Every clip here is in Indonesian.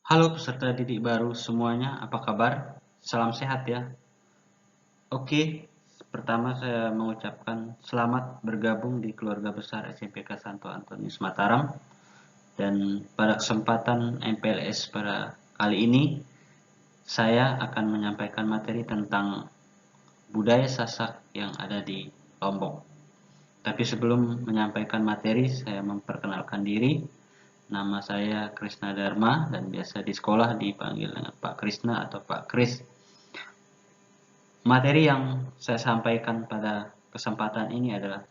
Halo peserta didik baru semuanya, apa kabar? Salam sehat ya. Oke, pertama saya mengucapkan selamat bergabung di keluarga besar SMPK Santo Antonius Mataram. Dan pada kesempatan MPLS pada kali ini, saya akan menyampaikan materi tentang budaya Sasak yang ada di Lombok. Tapi sebelum menyampaikan materi, saya memperkenalkan diri. Nama saya Krisna Dharma dan biasa di sekolah dipanggil dengan Pak Krisna atau Pak Kris. Materi yang saya sampaikan pada kesempatan ini adalah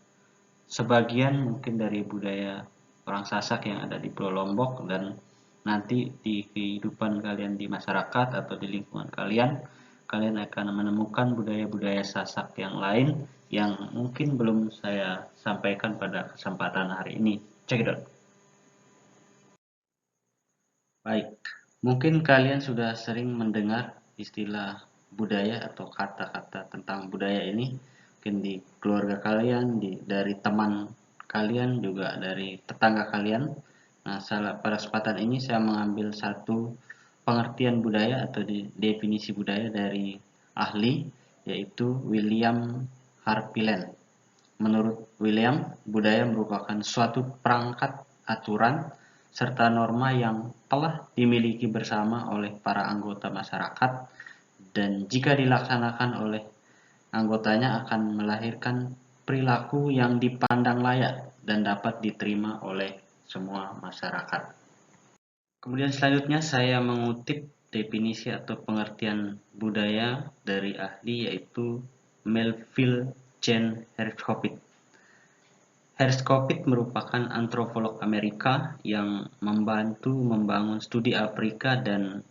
sebagian mungkin dari budaya orang Sasak yang ada di Pulau Lombok, dan nanti di kehidupan kalian di masyarakat atau di lingkungan kalian, kalian akan menemukan budaya-budaya Sasak yang lain yang mungkin belum saya sampaikan pada kesempatan hari ini. Check it out. Baik, mungkin kalian sudah sering mendengar istilah budaya atau kata-kata tentang budaya ini, mungkin di keluarga kalian, dari teman kalian, juga dari tetangga kalian. Nah, pada kesempatan ini saya mengambil satu pengertian budaya atau definisi budaya dari ahli, yaitu William Harpilen. Menurut William, budaya merupakan suatu perangkat aturan serta norma yang telah dimiliki bersama oleh para anggota masyarakat, dan jika dilaksanakan oleh anggotanya akan melahirkan perilaku yang dipandang layak dan dapat diterima oleh semua masyarakat. Kemudian selanjutnya saya mengutip definisi atau pengertian budaya dari ahli, yaitu Melville Jane Herskovits. Herskovits merupakan antropolog Amerika yang membantu membangun studi Afrika dan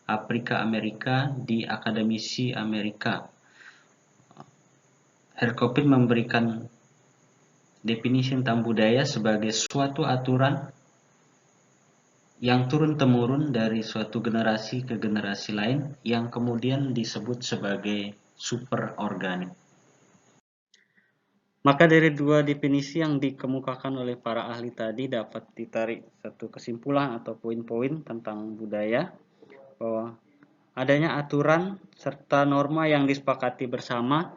Afrika Amerika di Akademisi Amerika. Herskovits memberikan definisi tentang budaya sebagai suatu aturan yang turun-temurun dari suatu generasi ke generasi lain yang kemudian disebut sebagai superorganik. Maka dari dua definisi yang dikemukakan oleh para ahli tadi dapat ditarik satu kesimpulan atau poin-poin tentang budaya, bahwa adanya aturan serta norma yang disepakati bersama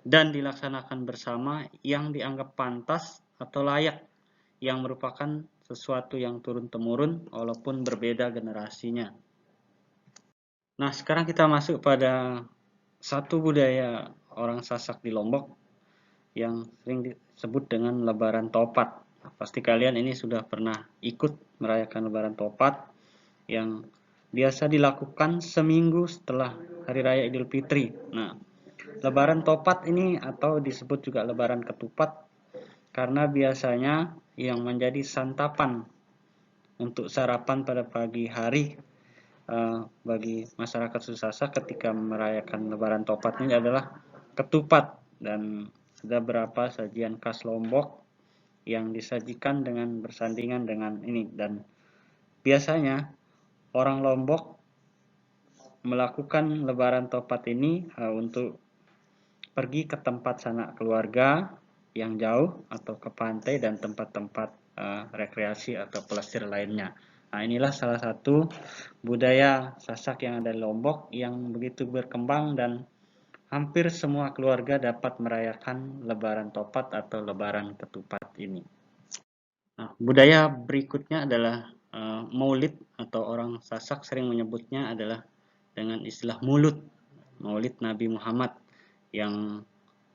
dan dilaksanakan bersama yang dianggap pantas atau layak, yang merupakan sesuatu yang turun-temurun walaupun berbeda generasinya. Nah, sekarang kita masuk pada satu budaya orang Sasak di Lombok yang sering disebut dengan Lebaran Topat. Nah, pasti kalian ini sudah pernah ikut merayakan Lebaran Topat yang biasa dilakukan seminggu setelah Hari Raya Idul Fitri. Nah, Lebaran Topat ini atau disebut juga Lebaran Ketupat karena biasanya yang menjadi santapan untuk sarapan pada pagi hari bagi masyarakat Sasak ketika merayakan Lebaran Topat ini adalah ketupat, dan ada beberapa sajian khas Lombok yang disajikan dengan bersandingan dengan ini, dan biasanya orang Lombok melakukan Lebaran Topat ini untuk pergi ke tempat sanak keluarga yang jauh atau ke pantai dan tempat-tempat rekreasi atau pelesir lainnya. Nah, inilah salah satu budaya Sasak yang ada di Lombok yang begitu berkembang, dan hampir semua keluarga dapat merayakan Lebaran Topat atau Lebaran Ketupat ini. Nah, budaya berikutnya adalah Maulid, atau orang Sasak sering menyebutnya adalah dengan istilah Mulud, Maulid Nabi Muhammad, yang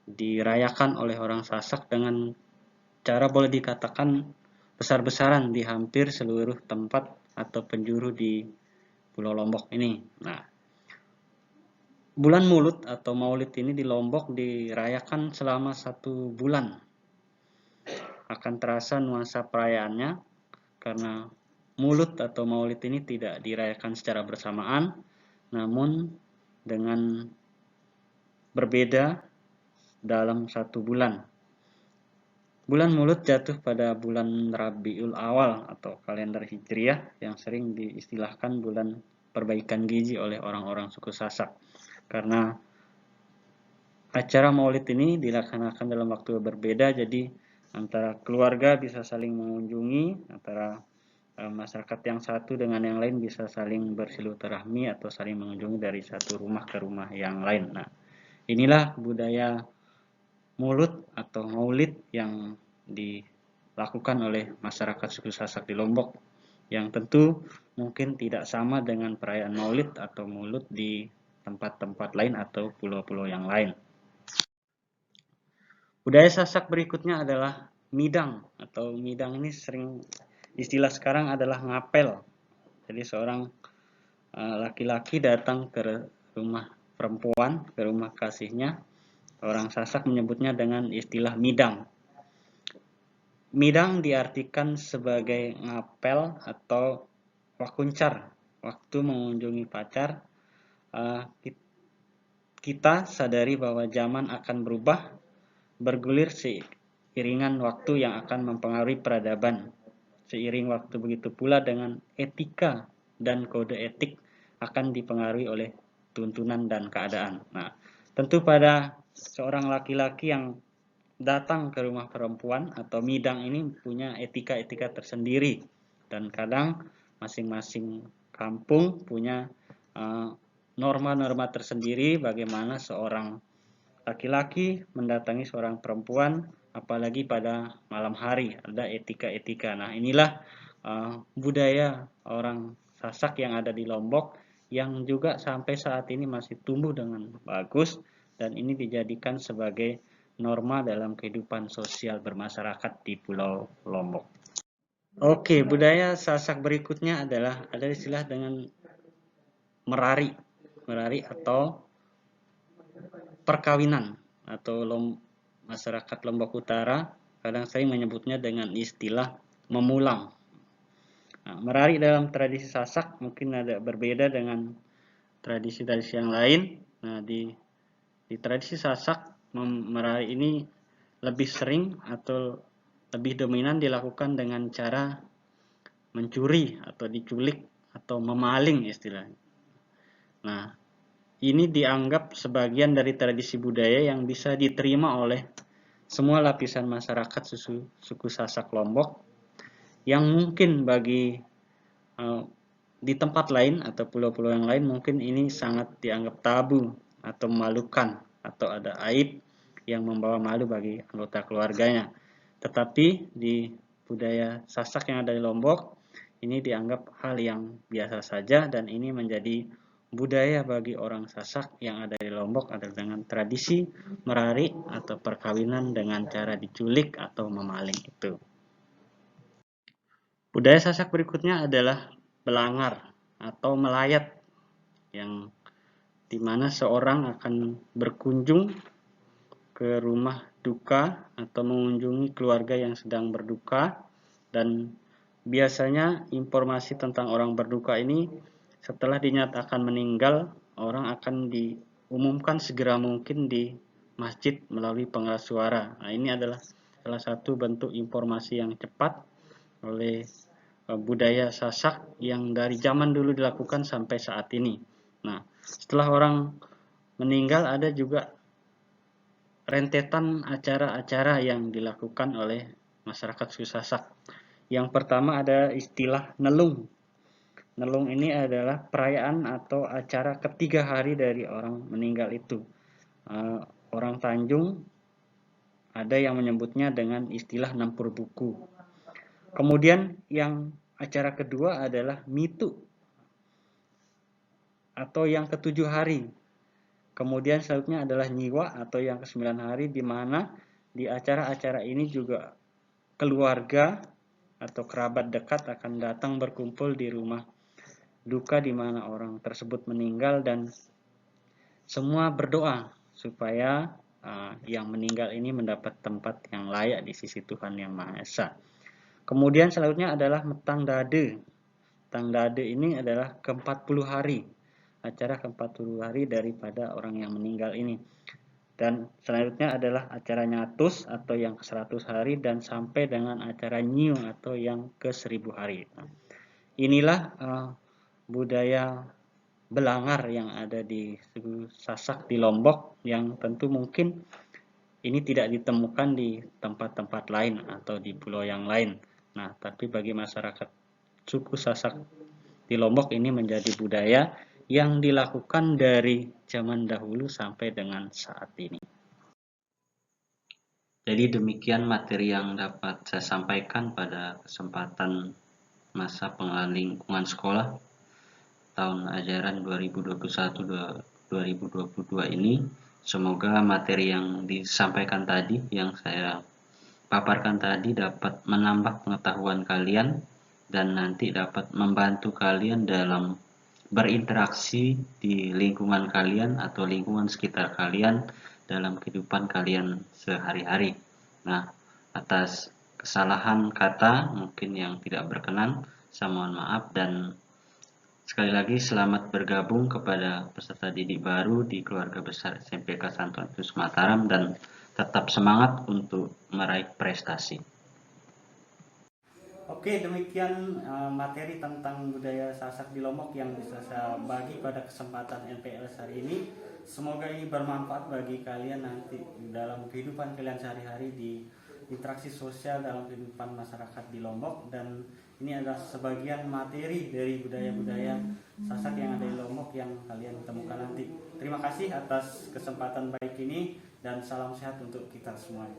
dirayakan oleh orang Sasak dengan cara boleh dikatakan besar-besaran di hampir seluruh tempat atau penjuru di Pulau Lombok ini. Nah, bulan Mulud atau Maulid ini di Lombok dirayakan selama 1 bulan. Akan terasa nuansa perayaannya karena Mulud atau Maulid ini tidak dirayakan secara bersamaan, namun dengan berbeda dalam 1 bulan. Bulan Mulud jatuh pada bulan Rabiul Awal atau kalender Hijriah yang sering diistilahkan bulan perbaikan gizi oleh orang-orang suku Sasak. Karena acara Maulid ini dilaksanakan dalam waktu berbeda, jadi antara keluarga bisa saling mengunjungi, antara masyarakat yang satu dengan yang lain bisa saling bersilaturahmi atau saling mengunjungi dari satu rumah ke rumah yang lain. Nah, inilah budaya mulut atau maulid yang dilakukan oleh masyarakat suku Sasak di Lombok, yang tentu mungkin tidak sama dengan perayaan maulid atau mulut di tempat-tempat lain atau pulau-pulau yang lain. Budaya Sasak berikutnya adalah midang, atau midang ini sering istilah sekarang adalah ngapel. Jadi seorang laki-laki datang ke rumah perempuan, ke rumah kasihnya. Orang Sasak menyebutnya dengan istilah midang. Midang diartikan sebagai ngapel atau wakuncar, waktu mengunjungi pacar. Kita sadari bahwa zaman akan berubah, bergulir seiringan waktu yang akan mempengaruhi peradaban. Seiring waktu begitu pula dengan etika dan kode etik akan dipengaruhi oleh tuntunan dan keadaan. Nah, tentu pada seorang laki-laki yang datang ke rumah perempuan atau midang ini punya etika-etika tersendiri, dan kadang masing-masing kampung punya norma-norma tersendiri bagaimana seorang laki-laki mendatangi seorang perempuan, apalagi pada malam hari, ada etika-etika. Nah, inilah budaya orang Sasak yang ada di Lombok, yang juga sampai saat ini masih tumbuh dengan bagus, dan ini dijadikan sebagai norma dalam kehidupan sosial bermasyarakat di Pulau Lombok. Oke, budaya Sasak berikutnya adalah ada istilah dengan merari. Merari atau perkawinan, atau masyarakat Lombok Utara kadang sering menyebutnya dengan istilah memulang. Nah, merari dalam tradisi Sasak mungkin ada berbeda dengan tradisi-tradisi yang lain. Nah, di tradisi Sasak, merari ini lebih sering atau lebih dominan dilakukan dengan cara mencuri atau diculik atau memaling istilahnya. Nah, ini dianggap sebagian dari tradisi budaya yang bisa diterima oleh semua lapisan masyarakat suku Sasak Lombok, yang mungkin bagi di tempat lain atau pulau-pulau yang lain mungkin ini sangat dianggap tabu atau memalukan, atau ada aib yang membawa malu bagi anggota keluarganya. Tetapi di budaya Sasak yang ada di Lombok, ini dianggap hal yang biasa saja, dan ini menjadi budaya bagi orang Sasak yang ada di Lombok adalah dengan tradisi merari atau perkawinan dengan cara diculik atau memaling itu. Budaya Sasak berikutnya adalah belangar atau melayat, yang dimana seorang akan berkunjung ke rumah duka atau mengunjungi keluarga yang sedang berduka, dan biasanya informasi tentang orang berduka ini setelah dinyatakan meninggal, orang akan diumumkan segera mungkin di masjid melalui pengeras suara. Nah, ini adalah salah satu bentuk informasi yang cepat oleh budaya Sasak yang dari zaman dulu dilakukan sampai saat ini. Nah, setelah orang meninggal ada juga rentetan acara-acara yang dilakukan oleh masyarakat suku Sasak. Yang pertama ada istilah nelung. Nelung ini adalah perayaan atau acara ketiga hari dari orang meninggal itu. Orang Tanjung ada yang menyebutnya dengan istilah nampur buku. Kemudian yang acara kedua adalah mitu atau yang ketujuh hari. Kemudian selanjutnya adalah nyiwa atau yang ke-9 hari, di mana di acara-acara ini juga keluarga atau kerabat dekat akan datang berkumpul di rumah duka di mana orang tersebut meninggal, dan semua berdoa supaya yang meninggal ini mendapat tempat yang layak di sisi Tuhan Yang Maha Esa. Kemudian selanjutnya adalah metang dade. Metang dade ini adalah ke-40 hari, acara ke-40 hari daripada orang yang meninggal ini. Dan selanjutnya adalah acara nyatus atau yang ke-100 hari, dan sampai dengan acara nyiu atau yang ke-1000 hari. Nah, inilah budaya belangar yang ada di suku Sasak di Lombok, yang tentu mungkin ini tidak ditemukan di tempat-tempat lain atau di pulau yang lain. Nah, tapi bagi masyarakat suku Sasak di Lombok ini menjadi budaya yang dilakukan dari zaman dahulu sampai dengan saat ini. Jadi demikian materi yang dapat saya sampaikan pada kesempatan masa pengenalan lingkungan sekolah tahun ajaran 2021-2022 ini. Semoga materi yang disampaikan tadi, yang saya paparkan tadi dapat menambah pengetahuan kalian dan nanti dapat membantu kalian dalam berinteraksi di lingkungan kalian atau lingkungan sekitar kalian dalam kehidupan kalian sehari-hari. Nah, atas kesalahan kata mungkin yang tidak berkenan, saya mohon maaf dan sekali lagi selamat bergabung kepada peserta didik baru di keluarga besar SMPK Santo Antonius Mataram dan tetap semangat untuk meraih prestasi. Oke, demikian materi tentang budaya Sasak di Lombok yang bisa saya bagi pada kesempatan NPLS hari ini. Semoga ini bermanfaat bagi kalian nanti dalam kehidupan kalian sehari-hari di interaksi sosial dalam kehidupan masyarakat di Lombok, dan ini adalah sebagian materi dari budaya-budaya Sasak yang ada di Lombok yang kalian temukan nanti. Terima kasih atas kesempatan baik ini dan salam sehat untuk kita semua.